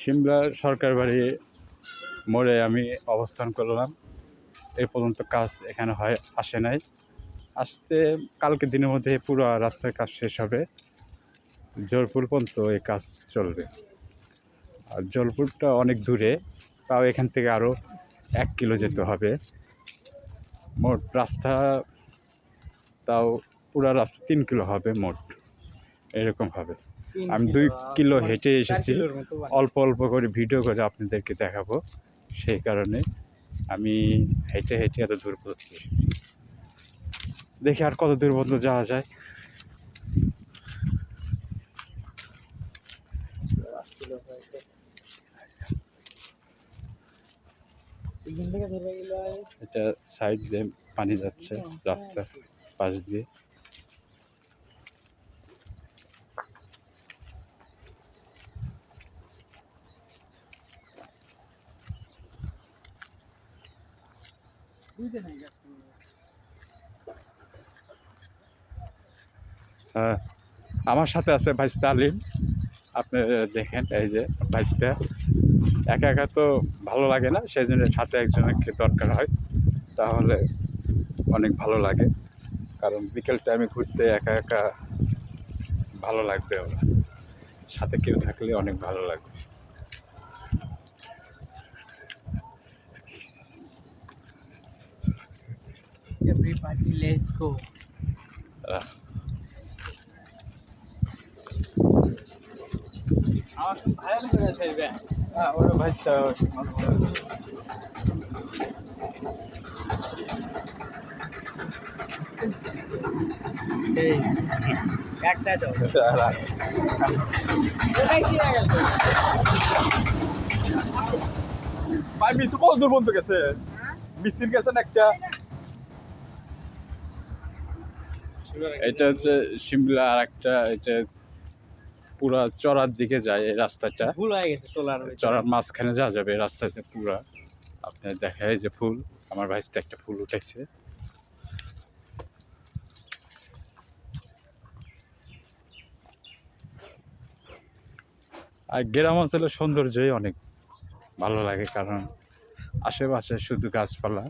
সিমলা সরকার বাড়ি মোড়ে আমি অবস্থান করলাম। এই পর্যন্ত কাজ এখানে আসে নাই। আসতে কালকে দিনের মধ্যে পুরো রাস্তার কাজ শেষ হবে। জোরপুর পর্যন্ত এই কাজ চলবে। আর জোরপুরটা অনেক দূরে, তাও এখান থেকে আরও 1 কিলো যেতে হবে। মোট রাস্তা তাও পুরো রাস্তা 3 কিলো হবে মোট, এরকম হবে। আমি 2 কিলো হেঁটে এসেছি, অল্প অল্প করে ভিডিও করে আপনাদেরকে দেখাবো। সেই কারণে আমি হেঁটে হেঁটে এত দূর পর্যন্ত এসেছি। দেখি আর কত দূর পর্যন্ত যাওয়া যায়। এটা সাইড দিয়ে পানি যাচ্ছে রাস্তার পাশ দিয়ে। হ্যাঁ, আমার সাথে আছে ভাইস্তা আলিম। আপনি দেখেন, এই যে ভাইস্তা। একা একা তো ভালো লাগে না, সেই জন্য সাথে একজনকে দরকার হয়, তাহলে অনেক ভালো লাগে। কারণ বিকেল টাইমে ঘুরতে একা একা ভালো লাগবে, ওরা সাথে কেউ থাকলে অনেক ভালো লাগবে। Everybody, let's go. আমার ভালো লাগে সাইবে। হ্যাঁ, ওরা ভাইস্তা। এই একটা দাও। ওটাই কি গেল? ভাই মিছিল কত দূর পর্যন্ত গেছে? মিছিল গেছেন একটা। এটা হচ্ছে সিমলা, আর একটা এটা পুরা চড়ার দিকে যায়। এই রাস্তাটা ভুল হয়ে গেছে, চড়ার মাঝখানে যাওয়া যাবে এই রাস্তাতে পুরা। আপনার দেখায় যে ফুল, আমার ভাইস্তে একটা ফুল উঠেছে। আর গ্রাম অঞ্চলের সৌন্দর্যই অনেক ভালো লাগে, কারণ আশেপাশে শুধু গাছপালা।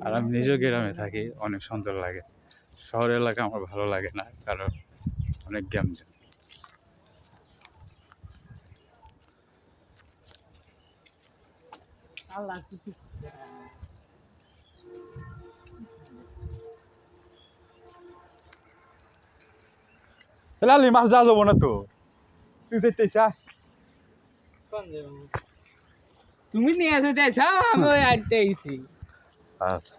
আর আমি নিজেও গ্রামে থাকি, অনেক সুন্দর লাগে। শহর এলাকা আমার ভালো লাগে না, কারণ অনেক গ্যামজাম। আল্লাহ কিছু লালি মাছ যা যাবো না তো, তুই দেখতে চাস? কোন যাবে? তুমি নিয়ে আসতে চাইছো, আমি ওই আটটা গেছি। আচ্ছা।